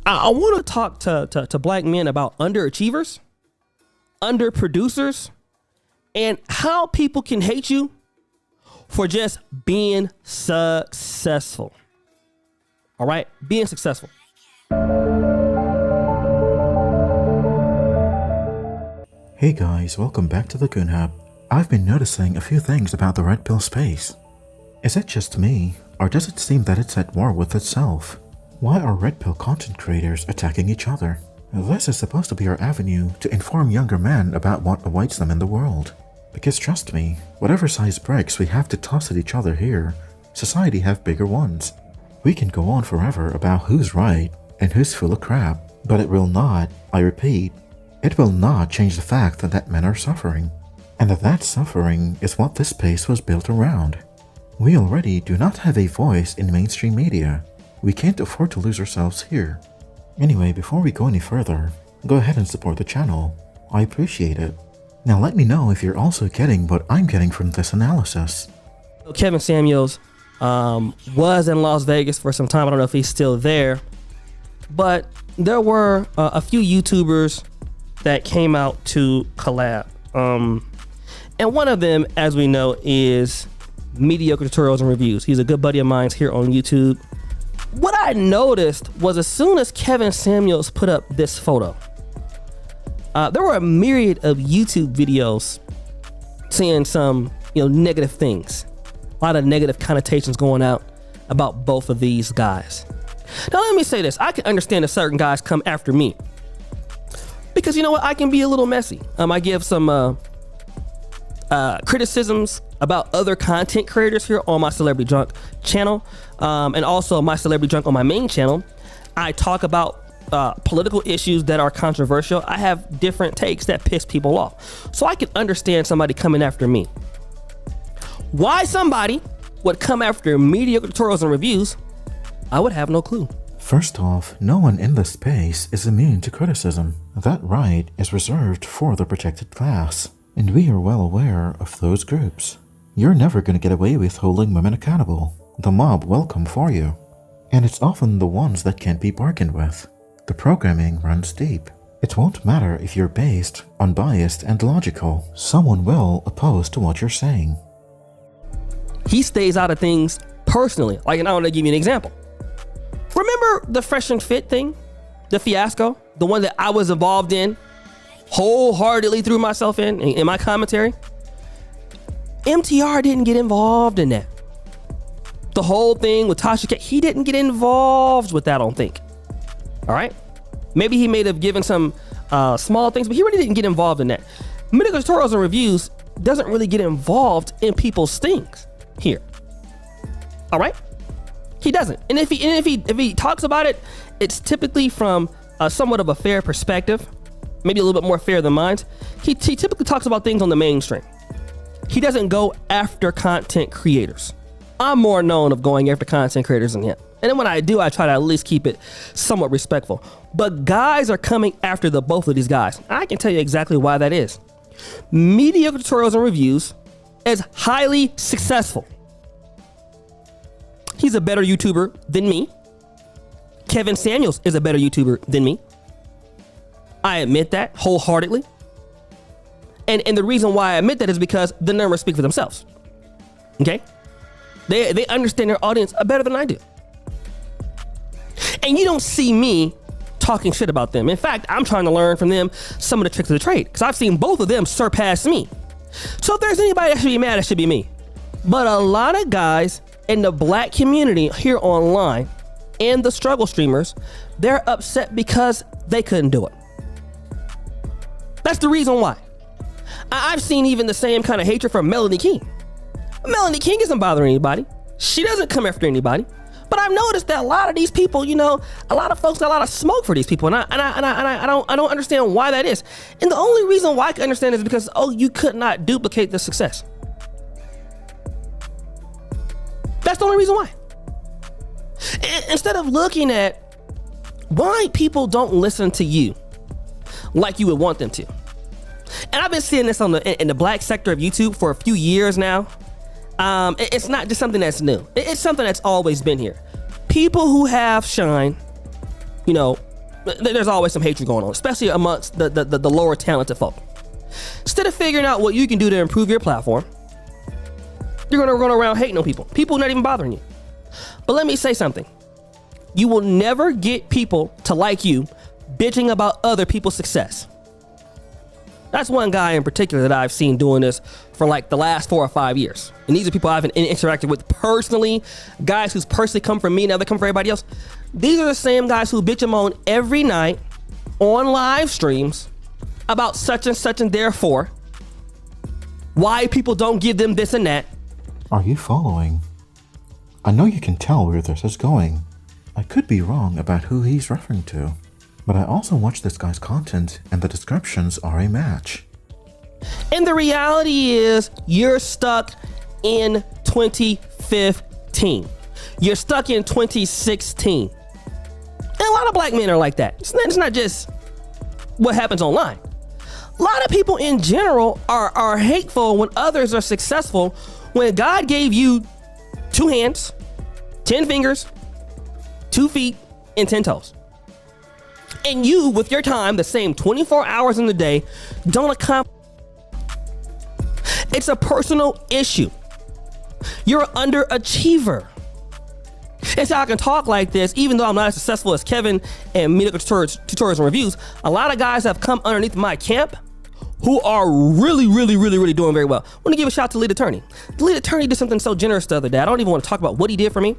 I want to talk to black men about underachievers, underproducers, and how people can hate you for just being successful. All right? Being successful. Hey guys, welcome back to the Goon Hub. I've been noticing a few things about the Red Pill space. Is it just me, or does it seem that it's at war with itself? Why are Red Pill content creators attacking each other? This is supposed to be our avenue to inform younger men about what awaits them in the world. Because trust me, whatever size bricks we have to toss at each other here, society have bigger ones. We can go on forever about who's right and who's full of crap, but it will not, I repeat, it will not change the fact that men are suffering, and that suffering is what this space was built around. We already do not have a voice in mainstream media. We can't afford to lose ourselves here. Anyway, before we go any further, go ahead and support the channel. I appreciate it. Now let me know if you're also getting what I'm getting from this analysis. Kevin Samuels was in Las Vegas for some time. I don't know if he's still there, but there were a few YouTubers that came out to collab. And one of them, as we know, is Mediocre Tutorials and Reviews. He's a good buddy of mine here on YouTube. What I noticed was as soon as Kevin Samuels put up this photo, there were a myriad of YouTube videos saying some, negative things. A lot of negative connotations going out about both of these guys. Now, let me say this. I can understand that certain guys come after me because you know what? I can be a little messy. I give some criticisms about other content creators here on my Celebrity Drunk channel, and also my Celebrity Drunk on my main channel. I talk about political issues that are controversial. I have different takes that piss people off. So I can understand somebody coming after me. Why somebody would come after Mediocre Tutorials and Reviews, I would have no clue. First off, no one in this space is immune to criticism. That right is reserved for the protected class, and we are well aware of those groups. You're never going to get away with holding women accountable. The mob will come for you. And it's often the ones that can't be bargained with. The programming runs deep. It won't matter if you're based, unbiased, and logical. Someone will oppose to what you're saying. He stays out of things personally. Like, and I want to give you an example. Remember the Fresh and Fit thing? The fiasco? The one that I was involved in? Wholeheartedly threw myself in my commentary? MTR didn't get involved in that. The whole thing with Tasha K, he didn't get involved with that, I don't think. All right? Maybe he may have given some small things, but he really didn't get involved in that. Mediocre Tutorials and Reviews doesn't really get involved in people's things here. All right? He doesn't. And if he talks about it, it's typically from somewhat of a fair perspective, maybe a little bit more fair than mine. He typically talks about things on the mainstream. He doesn't go after content creators. I'm more known of going after content creators than him. And then when I do, I try to at least keep it somewhat respectful. But guys are coming after the both of these guys. I can tell you exactly why that is. Mediocre Tutorials and Reviews is highly successful. He's a better YouTuber than me. Kevin Samuels is a better YouTuber than me. I admit that wholeheartedly. And the reason why I admit that is because the numbers speak for themselves. Okay? They understand their audience better than I do. And you don't see me talking shit about them. In fact, I'm trying to learn from them some of the tricks of the trade because I've seen both of them surpass me. So if there's anybody that should be mad, it should be me. But a lot of guys in the black community here online and the struggle streamers, they're upset because they couldn't do it. That's the reason why. I've seen even the same kind of hatred from Melanie King. Melanie King isn't bothering anybody. She doesn't come after anybody. But I've noticed that a lot of these people, a lot of folks got a lot of smoke for these people, and I don't understand why that is. And the only reason why I can understand is because you could not duplicate the success. That's the only reason why. Instead of looking at why people don't listen to you like you would want them to. And I've been seeing this in the black sector of YouTube for a few years now. It's not just something that's new. It's something that's always been here. People who have shine you know, there's always some hatred going on, especially amongst the lower talented folk. Instead of figuring out what you can do to improve your platform, you're gonna run around hating on people. People not even bothering you. But let me say something. You will never get people to like you bitching about other people's success. That's one guy in particular that I've seen doing this for like the last 4 or 5 years. And these are people I've interacted with personally, guys who's personally come from me, now they come from everybody else. These are the same guys who bitch and moan every night on live streams about such and therefore why people don't give them this and that. Are you following? I know you can tell where this is going. I could be wrong about who he's referring to, but I also watch this guy's content and the descriptions are a match. And the reality is you're stuck in 2015. You're stuck in 2016. And a lot of black men are like that. It's not just what happens online. A lot of people in general are hateful when others are successful, when God gave you 2 hands, 10 fingers, 2 feet, and 10 toes. And you, with your time, the same 24 hours in the day, don't accomplish. It's a personal issue. You're an underachiever. And so I can talk like this, even though I'm not as successful as Kevin and Medical Tutorials and Reviews. A lot of guys have come underneath my camp who are really doing very well. I want to give a shout out to the lead attorney. The lead attorney did something so generous the other day. I don't even want to talk about what he did for me,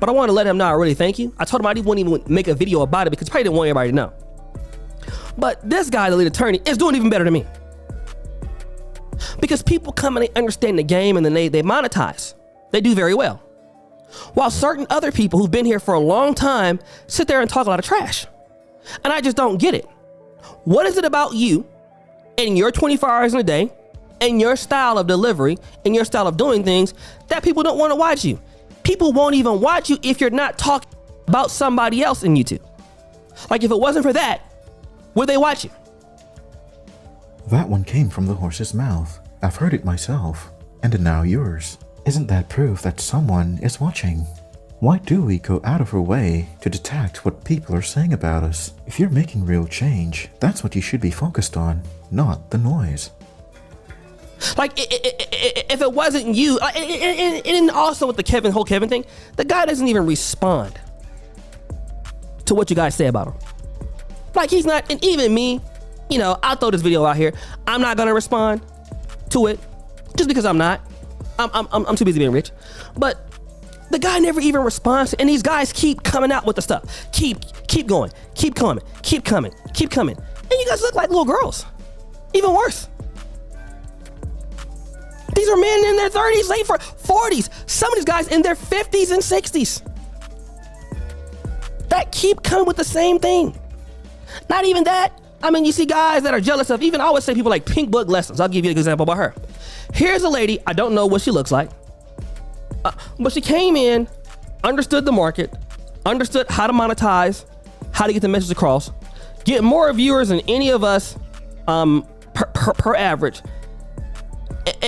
but I want to let him know I really thank you. I told him I wouldn't even make a video about it because he probably didn't want everybody to know. But this guy, the lead attorney, is doing even better than me. Because people come and they understand the game and then they monetize. They do very well. While certain other people who've been here for a long time sit there and talk a lot of trash. And I just don't get it. What is it about you and your 24 hours in a day and your style of delivery and your style of doing things that people don't want to watch you? People won't even watch you if you're not talking about somebody else in YouTube. Like if it wasn't for that, would they watch you? That one came from the horse's mouth. I've heard it myself. And now yours. Isn't that proof that someone is watching? Why do we go out of our way to detect what people are saying about us? If you're making real change, that's what you should be focused on, not the noise. Like if it wasn't you, and also with the whole Kevin thing, the guy doesn't even respond to what you guys say about him. Like he's not, and even me, you know, I'll throw this video out here. I'm not gonna respond to it just because I'm not. I'm too busy being rich. But the guy never even responds, and these guys keep coming out with the stuff. Keep going, keep coming. And you guys look like little girls. Even worse. These are men in their 30s, late 40s. Some of these guys in their 50s and 60s. That keep coming with the same thing. Not even that. I mean, you see guys that are jealous of, even I always say people like Pink Book Lessons. I'll give you an example about her. Here's a lady, I don't know what she looks like, but she came in, understood the market, understood how to monetize, how to get the message across, get more viewers than any of us per average.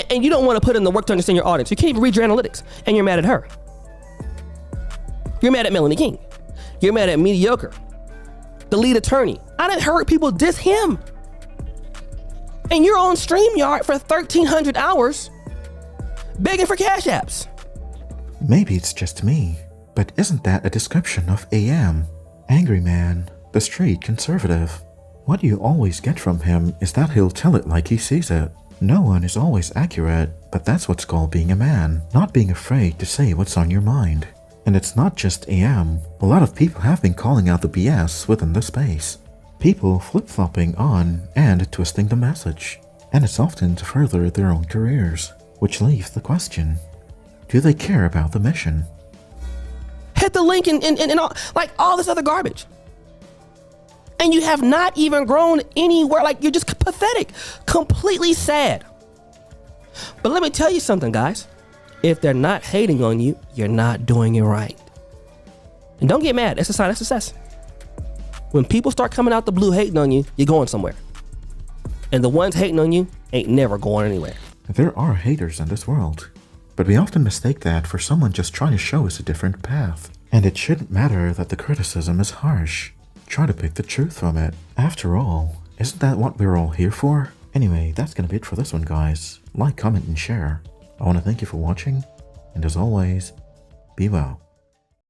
And you don't want to put in the work to understand your audience. You can't even read your analytics, and you're mad at her. You're mad at Melanie King. You're mad at Mediocre, the lead attorney. I done heard people diss him. And you're on StreamYard for 1,300 hours begging for cash apps. Maybe it's just me, but isn't that a description of AM? Angry man, the street conservative. What you always get from him is that he'll tell it like he sees it. No one is always accurate, but that's what's called being a man, not being afraid to say what's on your mind. And it's not just AM. A lot of people have been calling out the BS within the space. People flip-flopping on and twisting the message. And it's often to further their own careers, which leaves the question, do they care about the mission? Hit the link and all, like all this other garbage. And you have not even grown anywhere. Like you're just pathetic, completely sad. But let me tell you something, guys. If they're not hating on you, you're not doing it right. And don't get mad. That's a sign of success. When people start coming out the blue hating on you, you're going somewhere. And the ones hating on you ain't never going anywhere. There are haters in this world, but we often mistake that for someone just trying to show us a different path. And it shouldn't matter that the criticism is harsh. Try to pick the truth from it. After all, isn't that what we're all here for? Anyway, that's gonna be it for this one, guys. Like, comment, and share. I want to thank you for watching, and as always, be well.